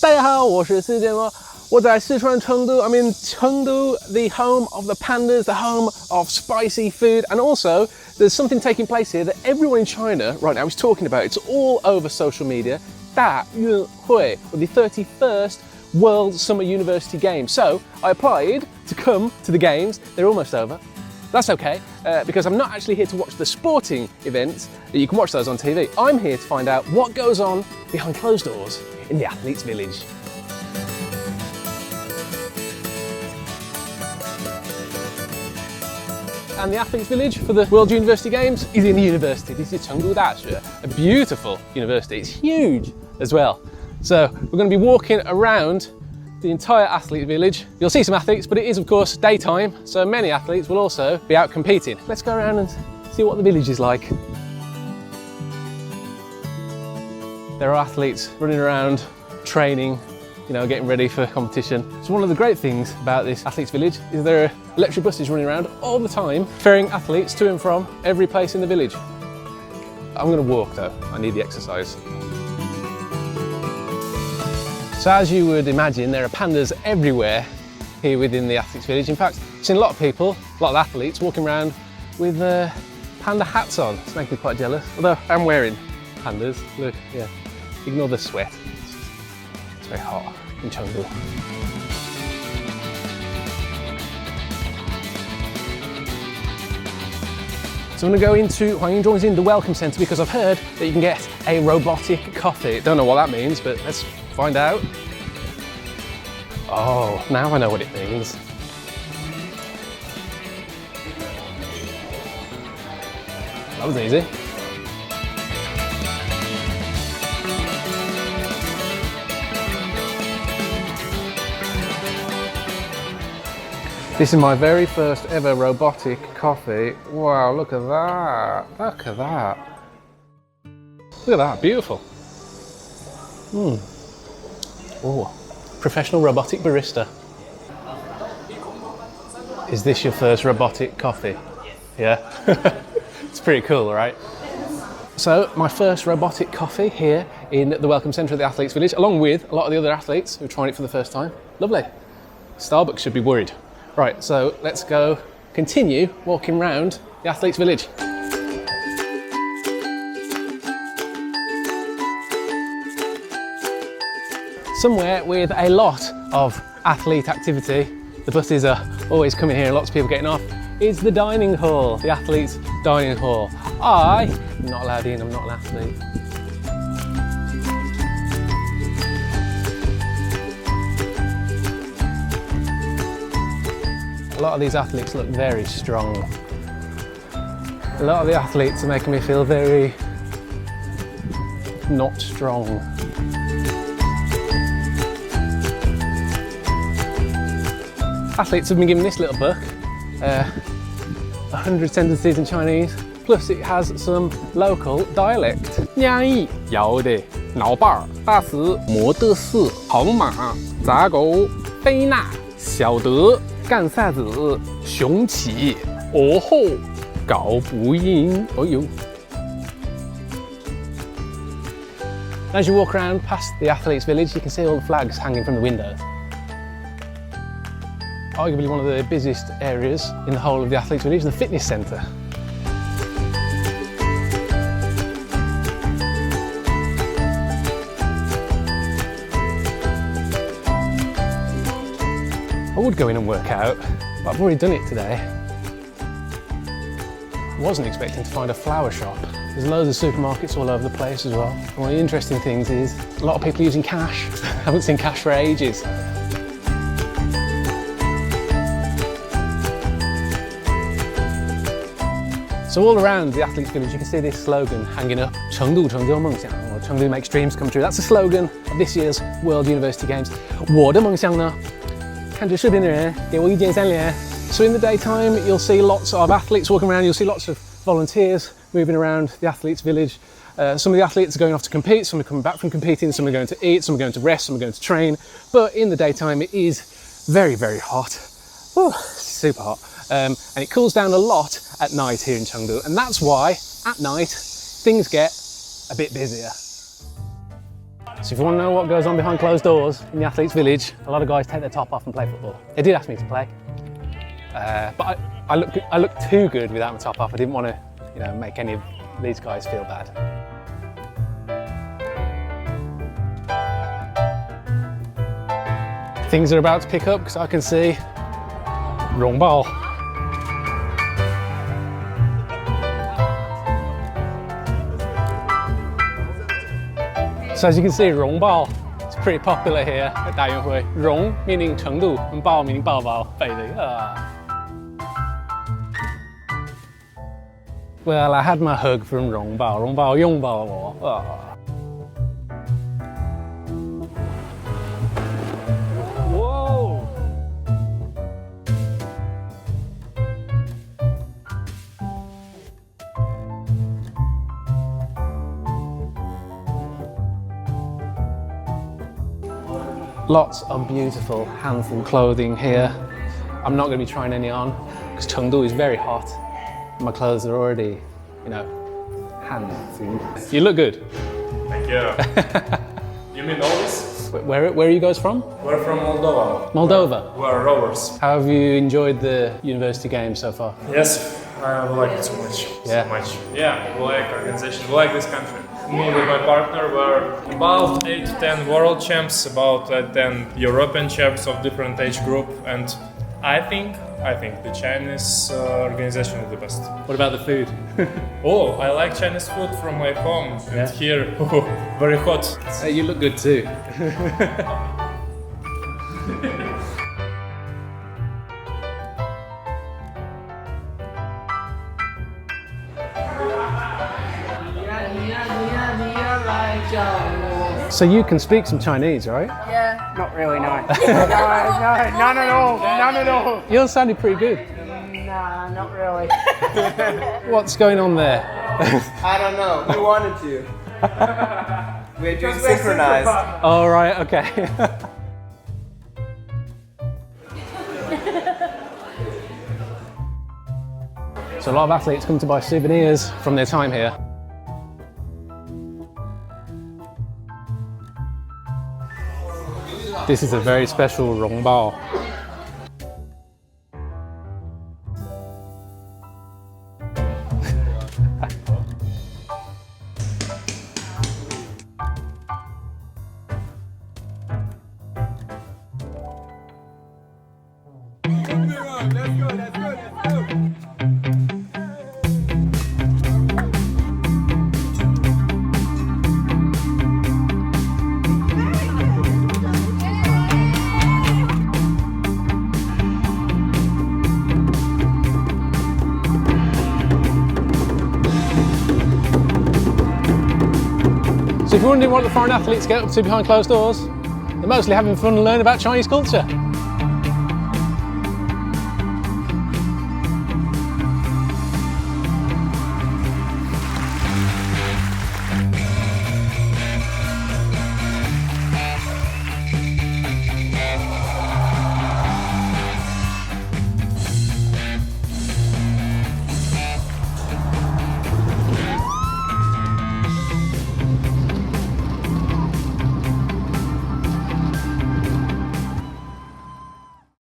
大家好，我是司徒建国。我在四川成都. I'm in Chengdu, the home of the pandas, the home of spicy food, and also there's something taking place here that everyone in China right now is talking about. It's all over social media. 大运会, or the 31st World Summer University Games. So I applied to come to the games. They're almost over. That's okay, because I'm not actually here to watch the sporting events. You can watch those on TV. I'm here to find out what goes on behind closed doors in the athletes' village. And the athletes' village for the World University Games is in the university. This is Chengdu University, a beautiful university. It's huge as well. So we're going to be walking around the entire athlete village. You'll see some athletes, but it is of course daytime, so many athletes will also be out competing. Let's go around and see what the village is like. There are athletes running around, training, getting ready for competition. So one of the great things about this athletes village is there are electric buses running around all the time, ferrying athletes to and from every place in the village. I'm going to walk though, I need the exercise. So as you would imagine, there are pandas everywhere here within the athletes village. In fact, I've seen a lot of people, a lot of athletes walking around with panda hats on. It's making me quite jealous, although I'm wearing pandas. Look, yeah, ignore the sweat. It's very hot in Chengdu. So I'm going to go into Huangying the Welcome Centre, because I've heard that you can get a robotic coffee. Don't know what that means, but let's find out. Oh, now I know what it means. That was easy. This is my very first ever robotic coffee. Wow, look at that. Look at that. Look at that, beautiful. Oh, professional robotic barista. Is this your first robotic coffee? Yeah? It's pretty cool, right? So, my first robotic coffee here in the Welcome Centre of the Athletes Village, along with a lot of the other athletes who are trying it for the first time. Lovely. Starbucks should be worried. Right, so let's go continue walking around the Athletes Village. Somewhere with a lot of athlete activity, the buses are always coming here and lots of people getting off, is the dining hall, the athletes' dining hall. I'm not allowed in, I'm not an athlete. A lot of these athletes look very strong. A lot of the athletes are making me feel very not strong. Athletes have been given this little book, 100 sentences in Chinese, plus it has some local dialect. 娘一摇的老伴儿大死摩的四好马杂狗飞那小德干啥子雄起哦吼搞不赢哦哟。As you walk around past the athletes village, you can see all the flags hanging from the window. Arguably one of the busiest areas in the whole of the athletes village, the fitness centre. I would go in and work out, but I've already done it today. I wasn't expecting to find a flower shop. There's loads of supermarkets all over the place as well. And one of the interesting things is a lot of people using cash. I haven't seen cash for ages. So all around the athletes village you can see this slogan hanging up, 成都成就梦想, or Chengdu makes dreams come true. That's the slogan of this year's World University Games. 我的梦想呢？看着视频的人给我一键三连. So in the daytime you'll see lots of athletes walking around, you'll see lots of volunteers moving around the athletes village. Some of the athletes are going off to compete, some are coming back from competing, some are going to eat, some are going to rest, some are going to train. But in the daytime it is very, very hot. Ooh, super hot. And it cools down a lot at night here in Chengdu, and that's why at night things get a bit busier. So if you want to know what goes on behind closed doors in the athletes' village, a lot of guys take their top off and play football. They did ask me to play, but I look too good without my top off. I didn't want to, make any of these guys feel bad. Things are about to pick up because I can see 绒包. So as you can see, 绒包 is pretty popular here at 大运会. 绒 meaning 程度 and 包 meaning 包包, baby. Well, I had my hug from 绒包. 绒包拥抱我. Whoa! Lots of beautiful handful clothing here. I'm not going to be trying any on because Chengdu is very hot. My clothes are already, handful. You look good. Thank you. You mean all this? Where are you guys from? We're from Moldova. Moldova. We're rowers. How have you enjoyed the university games so far? Yes, I like it so much. Yeah. So much. Yeah, we like organization. We like this country. Me with my partner were about 8 to 10 world champs, about 10 European champs of different age group, and I think the Chinese organization is the best. What about the food? Oh, I like Chinese food from my home, and here, very hot. Hey, you look good too. So you can speak some Chinese, right? Yeah. Not really, no. None at all. You're sounding pretty good. Nah, not really. What's going on there? I don't know. We wanted to. We're just synchronized. All right, okay. So a lot of athletes come to buy souvenirs from their time here. This is a very special 绒包. So if you're wondering what the foreign athletes get up to behind closed doors, they're mostly having fun and learning about Chinese culture.